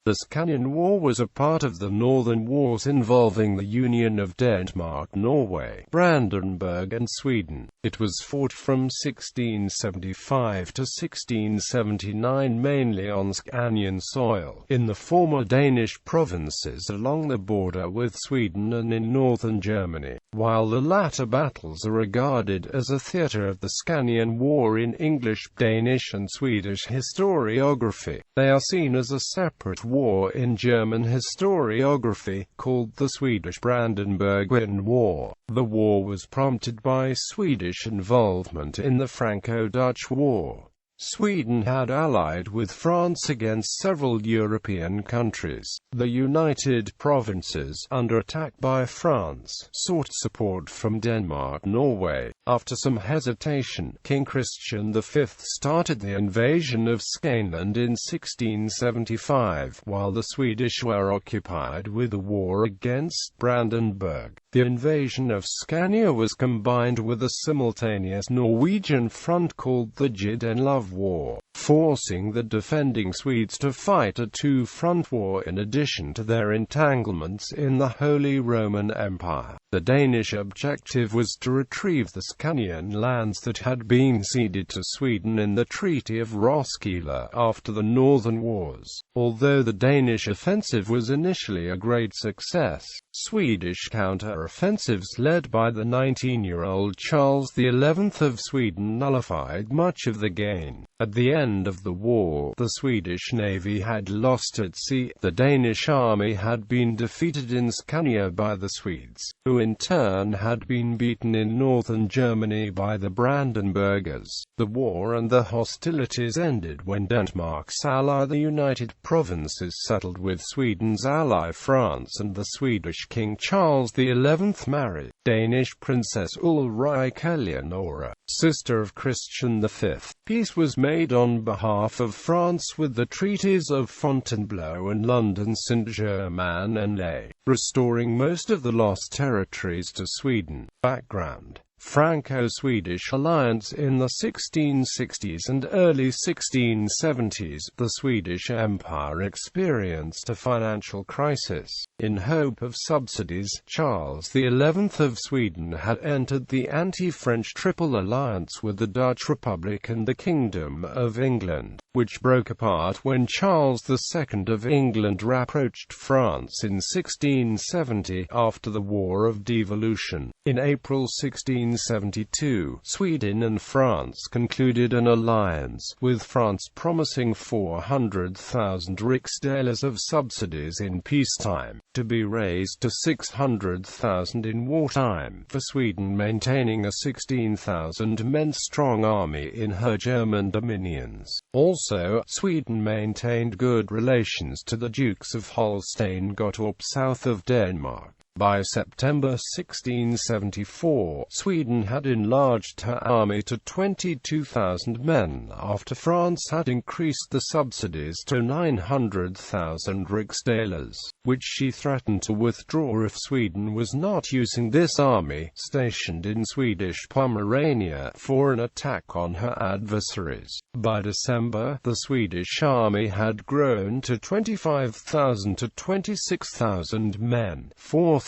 The Scanian War was a part of the Northern Wars involving the union of Denmark, Norway, Brandenburg and Sweden. It was fought from 1675 to 1679 mainly on Scanian soil, in the former Danish provinces along the border with Sweden and in northern Germany. While the latter battles are regarded as a theatre of the Scanian War in English, Danish and Swedish historiography, they are seen as a separate war in German historiography, called the Swedish-Brandenburgian War. The war was prompted by Swedish involvement in the Franco-Dutch War. Sweden had allied with France against several European countries. The United Provinces, under attack by France, sought support from Denmark, Norway. After some hesitation, King Christian V started the invasion of Scanian in 1675, while the Swedish were occupied with the war against Brandenburg. The invasion of Scania was combined with a simultaneous Norwegian front called the Juden Love War, forcing the defending Swedes to fight a two-front war in addition to their entanglements in the Holy Roman Empire. The Danish objective was to retrieve the Scanian lands that had been ceded to Sweden in the Treaty of Roskilde after the Northern Wars. Although the Danish offensive was initially a great success, Swedish counter-offensives led by the 19-year-old Charles XI of Sweden nullified much of the gain. At the end of the war, the Swedish navy had lost at sea. The Danish army had been defeated in Scania by the Swedes, who in turn had been beaten in northern Germany by the Brandenburgers. The war and the hostilities ended when Denmark's ally the United Provinces settled with Sweden's ally France, and the Swedish King Charles XI married Danish Princess Ulrika Eleonora, sister of Christian V. Peace was made on behalf of France with the treaties of Fontainebleau and London Saint-Germain-en-Laye, restoring most of the lost territories to Sweden. Background: Franco-Swedish alliance. In the 1660s and early 1670s, the Swedish Empire experienced a financial crisis. In hope of subsidies, Charles XI of Sweden had entered the anti-French Triple Alliance with the Dutch Republic and the Kingdom of England, which broke apart when Charles II of England approached France in 1670 after the War of Devolution. In April 1672, Sweden and France concluded an alliance, with France promising 400,000 riksdaler of subsidies in peacetime, to be raised to 600,000 in wartime, for Sweden maintaining a 16,000-men-strong army in her German dominions. Also, Sweden maintained good relations to the Dukes of Holstein-Gottorp south of Denmark. By September 1674, Sweden had enlarged her army to 22,000 men, after France had increased the subsidies to 900,000 riksdalers, which she threatened to withdraw if Sweden was not using this army, stationed in Swedish Pomerania, for an attack on her adversaries. By December, the Swedish army had grown to 25,000 to 26,000 men, 4,000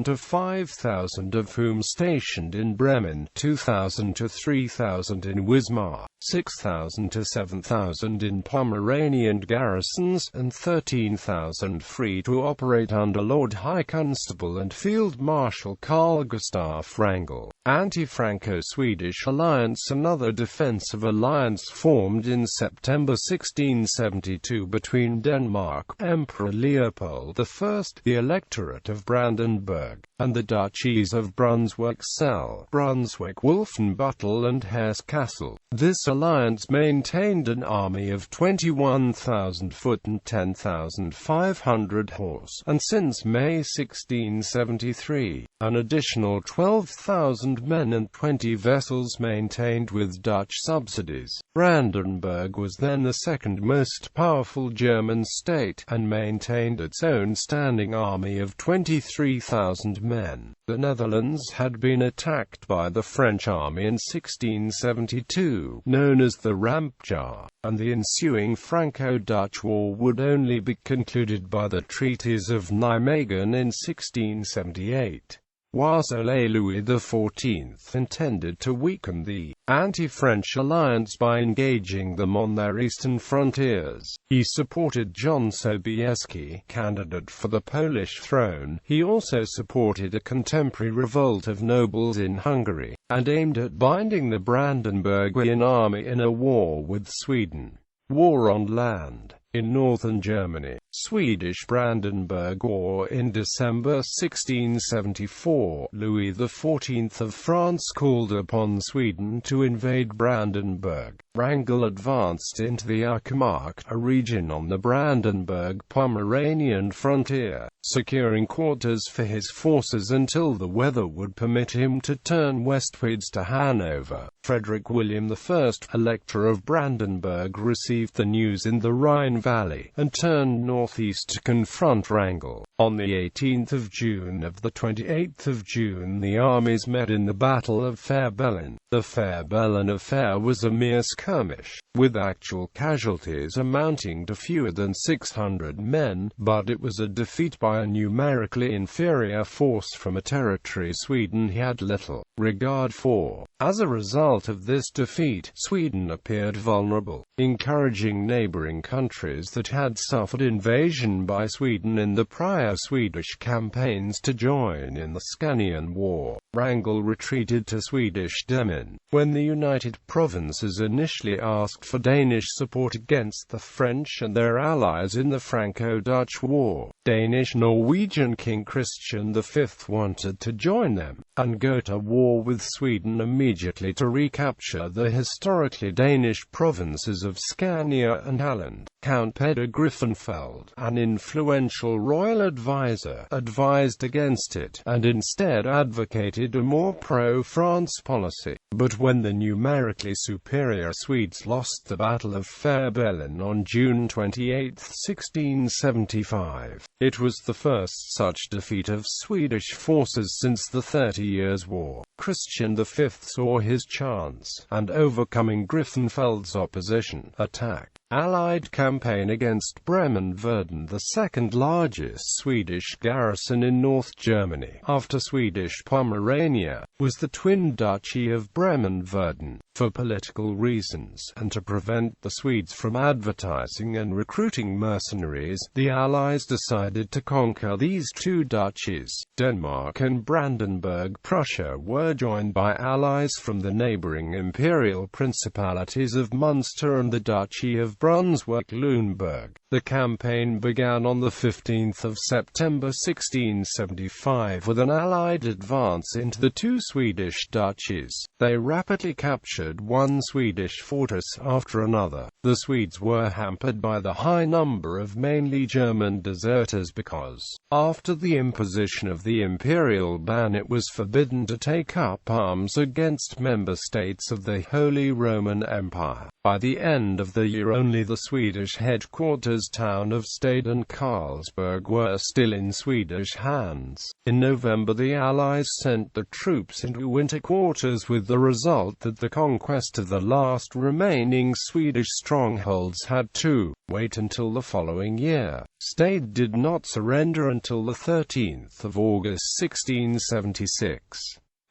to 5,000 of whom stationed in Bremen, 2,000 to 3,000 in Wismar, 6,000 to 7,000 in Pomeranian garrisons, and 13,000 free to operate under Lord High Constable and Field Marshal Carl Gustaf Wrangel. Anti-Franco-Swedish alliance. Another defensive alliance formed in September 1672 between Denmark, Emperor Leopold I, the Electorate of Brandenburg, and the Duchies of Brunswick-Selle, Brunswick-Wolfenbüttel and Hesse-Kassel. This alliance maintained an army of 21,000 foot and 10,500 horse, and since May 1673, an additional 12,000 men and 20 vessels maintained with Dutch subsidies. Brandenburg was then the second most powerful German state, and maintained its own standing army of 23,000 men. The Netherlands had been attacked by the French army in 1672, known as the Rampjar. and the ensuing Franco-Dutch War would only be concluded by the treaties of Nijmegen in 1678. While Louis XIV intended to weaken the anti-French alliance by engaging them on their eastern frontiers, he supported John Sobieski, candidate for the Polish throne. He also supported a contemporary revolt of nobles in Hungary, and aimed at binding the Brandenburgian army in a war with Sweden. War on land. In northern Germany, Swedish-Brandenburg War. In December 1674, Louis XIV of France called upon Sweden to invade Brandenburg. Wrangel advanced into the Uckermark, a region on the Brandenburg-Pomeranian frontier, securing quarters for his forces until the weather would permit him to turn westwards to Hanover. Frederick William I, Elector of Brandenburg, received the news in the Rhine Valley, and turned northeast to confront Wrangel. On the 18th of June of the 28th of June the armies met in the Battle of Fehrbellin. The Fehrbellin affair was a mere skirmish, with actual casualties amounting to fewer than 600 men, but it was a defeat by a numerically inferior force from a territory Sweden had little regard for. As a result of this defeat, Sweden appeared vulnerable, encouraging neighboring countries that had suffered invasion by Sweden in the prior Swedish campaigns to join in the Scanian War. Wrangel retreated to Swedish Bremen. When the United Provinces initially asked for Danish support against the French and their allies in the Franco-Dutch War, Danish-Norwegian King Christian V wanted to join them, and go to war with Sweden immediately to recapture the historically Danish provinces of Scania and Halland. Count Peder Griffenfeld, an influential royal advisor, advised against it, and instead advocated a more pro-France policy. But when the numerically superior Swedes lost the Battle of Fehrbellin on June 28, 1675, it was the first such defeat of Swedish forces since the 30 Years' War. Christian V saw his chance, and overcoming Griffenfeld's opposition, attacked. Allied campaign against Bremen. Verdun, the second largest Swedish garrison in North Germany, after Swedish Pomerania, was the twin duchy of Bremen-Verdun. For political reasons, and to prevent the Swedes from advertising and recruiting mercenaries, the Allies decided to conquer these two duchies. Denmark and Brandenburg Prussia were joined by allies from the neighboring imperial principalities of Munster and the Duchy of Brunswick-Luneburg. The campaign began on the 15th of September 1675 with an Allied advance into the two Swedish duchies. They rapidly captured one Swedish fortress after another. The Swedes were hampered by the high number of mainly German deserters because, after the imposition of the imperial ban, it was forbidden to take up arms against member states of the Holy Roman Empire. By the end of the year, only the Swedish headquarters town of Stade and Carlsberg were still in Swedish hands. In November, the Allies sent the troops into winter quarters, with the result that the conquest of the last remaining Swedish strongholds had to wait until the following year. Stade did not surrender until the 13th of August 1676.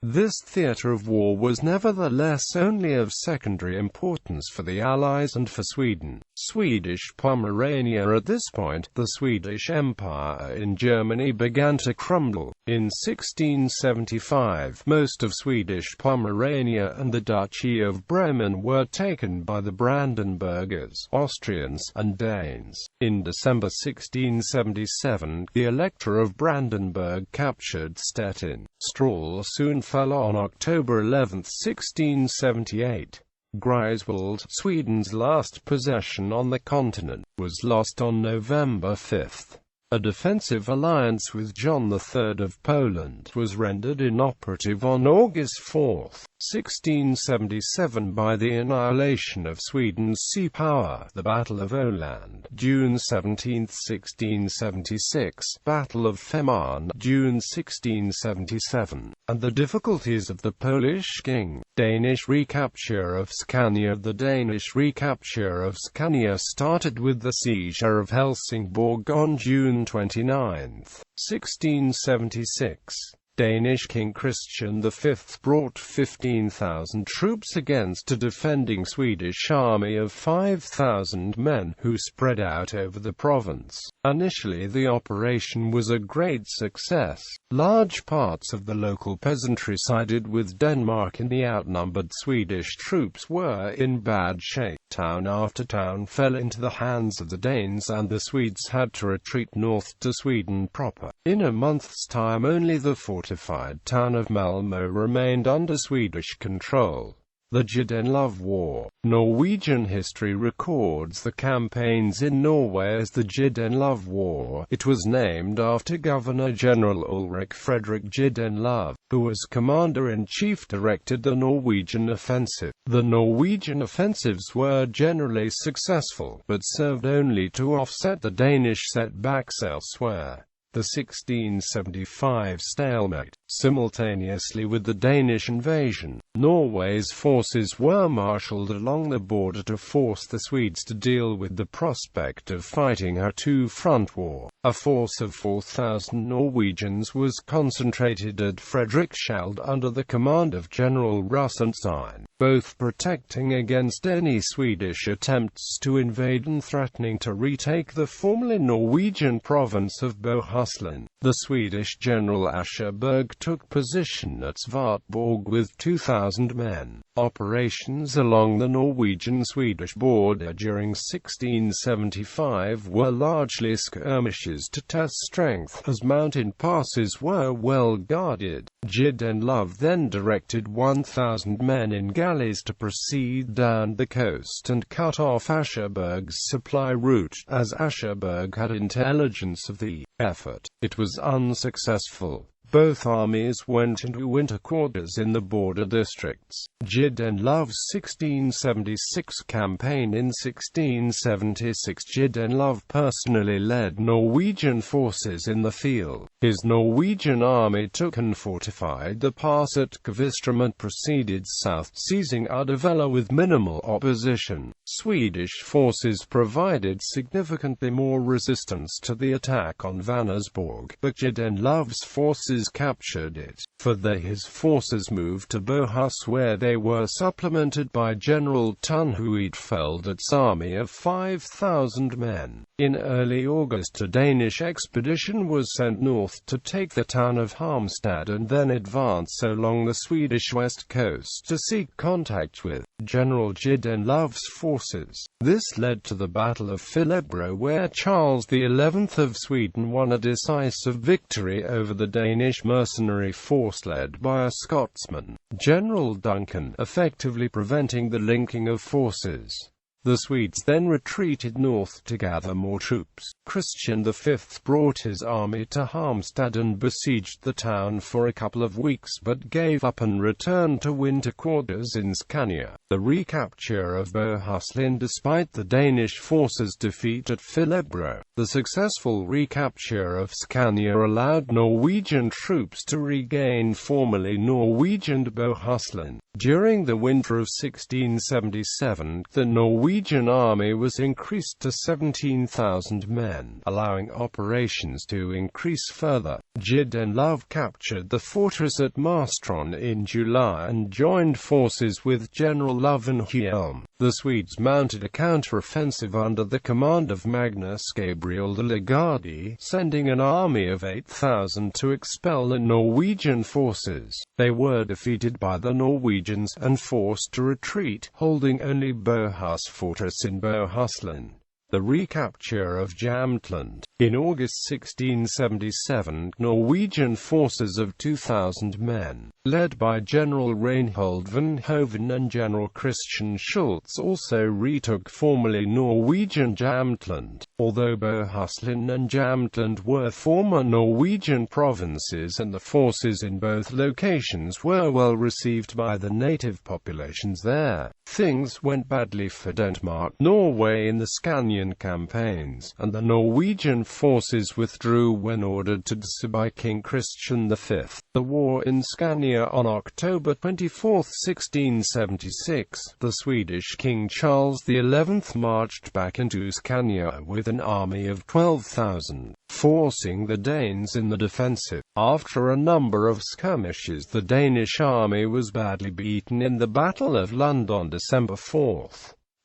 This theatre of war was nevertheless only of secondary importance for the Allies and for Sweden. Swedish Pomerania. At this point, the Swedish Empire in Germany began to crumble. In 1675, most of Swedish Pomerania and the Duchy of Bremen were taken by the Brandenburgers, Austrians, and Danes. In December 1677, the Elector of Brandenburg captured Stettin. Strahl soon fell on October 11, 1678. Greifswald, Sweden's last possession on the continent, was lost on November 5. A defensive alliance with John III of Poland was rendered inoperative on August 4. 1677 by the annihilation of Sweden's sea power, the Battle of Öland, June 17, 1676, Battle of Femen, June 1677, and the difficulties of the Polish king. Danish recapture of Scania. The Danish recapture of Scania started with the seizure of Helsingborg on June 29, 1676. Danish King Christian V brought 15,000 troops against a defending Swedish army of 5,000 men, who spread out over the province. Initially the operation was a great success. Large parts of the local peasantry sided with Denmark, and the outnumbered Swedish troops were in bad shape. Town after town fell into the hands of the Danes, and the Swedes had to retreat north to Sweden proper. In a month's time only the fortified town of Malmö remained under Swedish control. The Juden Love War. Norwegian history records the campaigns in Norway as the Juden Love War. It was named after Governor-General Ulrik Fredrik Juden Love, who as commander-in-chief directed the Norwegian offensive. The Norwegian offensives were generally successful, but served only to offset the Danish setbacks elsewhere. The 1675 stalemate. Simultaneously with the Danish invasion, Norway's forces were marshalled along the border to force the Swedes to deal with the prospect of fighting a two-front war. A force of 4,000 Norwegians was concentrated at Fredrikshald under the command of General Rosenstein, both protecting against any Swedish attempts to invade and threatening to retake the formerly Norwegian province of Bohuslän. The Swedish General Ascherberg took position at Svartborg with 2,000 men. Operations along the Norwegian-Swedish border during 1675 were largely skirmishes to test strength, as mountain passes were well guarded. Juden Love then directed 1,000 men in galleys to proceed down the coast and cut off Ascherberg's supply route, as Ascherberg had intelligence of the effort. It was unsuccessful. Both armies went into winter quarters in the border districts. Juden Love's 1676 campaign. In 1676, Juden Love personally led Norwegian forces in the field. His Norwegian army took and fortified the pass at Kvistrom and proceeded south, seizing Uddevalla with minimal opposition. Swedish forces provided significantly more resistance to the attack on Vänersborg, but Juden Love's forces captured it. Further, his forces moved to Bohus, where they were supplemented by General Tunhuitfeldt's army of 5,000 men. In early August, a Danish expedition was sent north to take the town of Halmstad and then advance along the Swedish west coast to seek contact with General Juden Love's forces. This led to the Battle of Philebro, where Charles XI of Sweden won a decisive victory over the Danish mercenary force led by a Scotsman, General Duncan, effectively preventing the linking of forces. The Swedes then retreated north to gather more troops. Christian V brought his army to Halmstad and besieged the town for a couple of weeks, but gave up and returned to winter quarters in Scania. The recapture of Bohuslän. Despite the Danish forces' defeat at Philebro, the successful recapture of Scania allowed Norwegian troops to regain formerly Norwegian Bohuslän. During the winter of 1677, the Norwegian army was increased to 17,000 men, allowing operations to increase further. Juden Love captured the fortress at Marstrand in July and joined forces with General Löwenhielm. The Swedes mounted a counter-offensive under the command of Magnus Gabriel de Lagarde, sending an army of 8,000 to expel the Norwegian forces. They were defeated by the Norwegians and forced to retreat, holding only Bohus fortress in Bohuslän. The recapture of Jamtland. In August 1677, Norwegian forces of 2,000 men, led by General Reinhold van Hoven and General Christian Schultz, also retook formerly Norwegian Jamtland. Although Bohuslän and Jamtland were former Norwegian provinces and the forces in both locations were well received by the native populations there, things went badly for Denmark-Norway in the Scanian campaigns, and the Norwegian forces withdrew when ordered to do so by King Christian V. The war in Scania. On October 24, 1676, the Swedish King Charles XI marched back into Scania with an army of 12,000, forcing the Danes in the defensive. After a number of skirmishes, the Danish army was badly beaten in the Battle of Lund on December 4.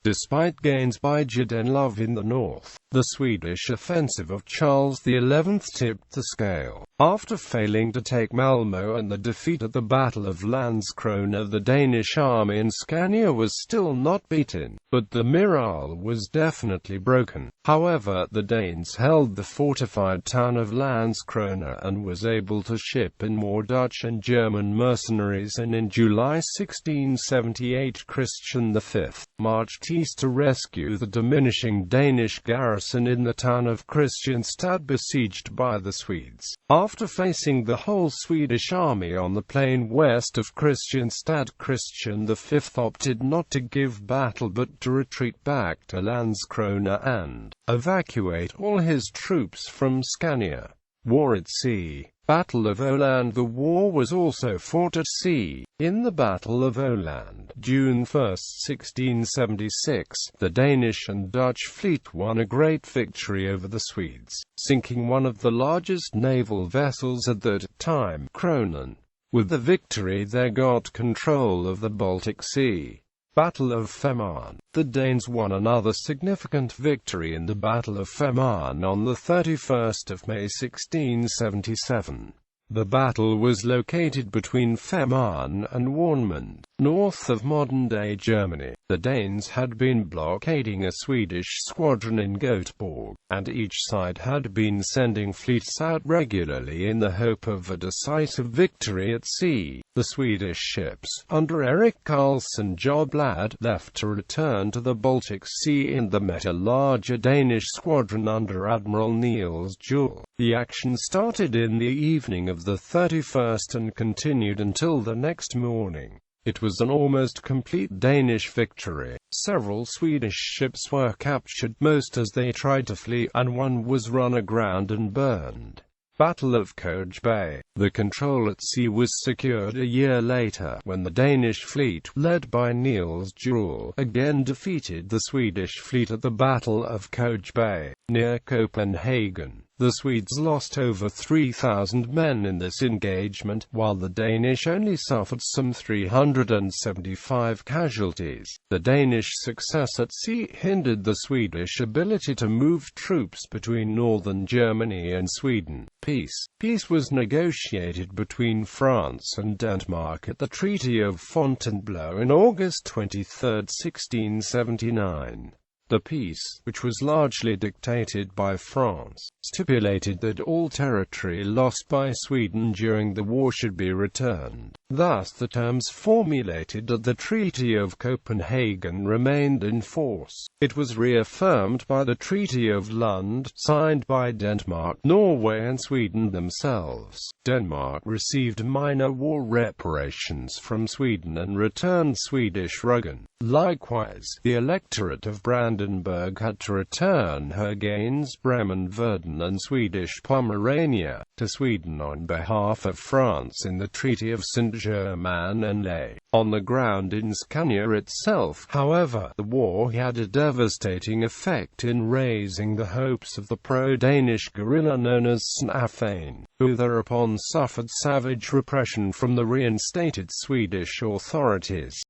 Despite gains by Juden Love in the north, the Swedish offensive of Charles XI tipped the scale. After failing to take Malmö and the defeat at the Battle of Landskrona, the Danish army in Scania was still not beaten, but the morale was definitely broken. However, the Danes held the fortified town of Landskrona and was able to ship in more Dutch and German mercenaries, and in July 1678 Christian V marched east to rescue the diminishing Danish garrison in the town of Kristianstad, besieged by the Swedes. After facing the whole Swedish army on the plain west of Kristianstad, Christian V opted not to give battle but to retreat back to Landskrona and evacuate all his troops from Scania. War at sea. Battle of Åland. The war was also fought at sea. In the Battle of Åland, June 1, 1676, the Danish and Dutch fleet won a great victory over the Swedes, sinking one of the largest naval vessels at that time, Kronen. With the victory they got control of the Baltic Sea. Battle of Femen. The Danes won another significant victory in the Battle of Femen on the 31st of May 1677. The battle was located between Femen and Warnemund, north of modern-day Germany. The Danes had been blockading a Swedish squadron in Göteborg, and each side had been sending fleets out regularly in the hope of a decisive victory at sea. The Swedish ships, under Erik Karlsson Joblad, left to return to the Baltic Sea and met a larger Danish squadron under Admiral Niels Juel. The action started in the evening of the 31st and continued until the next morning. It was an almost complete Danish victory. Several Swedish ships were captured, most as they tried to flee, and one was run aground and burned. Battle of Koge Bay. The control at sea was secured a year later, when the Danish fleet, led by Niels Juel, again defeated the Swedish fleet at the Battle of Koge Bay, near Copenhagen. The Swedes lost over 3,000 men in this engagement, while the Danish only suffered some 375 casualties. The Danish success at sea hindered the Swedish ability to move troops between northern Germany and Sweden. Peace was negotiated between France and Denmark at the Treaty of Fontainebleau in August 23, 1679. The peace, which was largely dictated by France, stipulated that all territory lost by Sweden during the war should be returned. Thus the terms formulated at the Treaty of Copenhagen remained in force. It was reaffirmed by the Treaty of Lund, signed by Denmark, Norway and Sweden themselves. Denmark received minor war reparations from Sweden and returned Swedish ruggen. Likewise, the electorate of Brandenburg had to return her gains, Bremen, Verdun and Swedish Pomerania, to Sweden on behalf of France in the Treaty of Saint-Germain-en-Laye. On the ground in Scania itself, however, the war had a devastating effect in raising the hopes of the pro-Danish guerrilla known as Snaffane, who thereupon suffered savage repression from the reinstated Swedish authorities.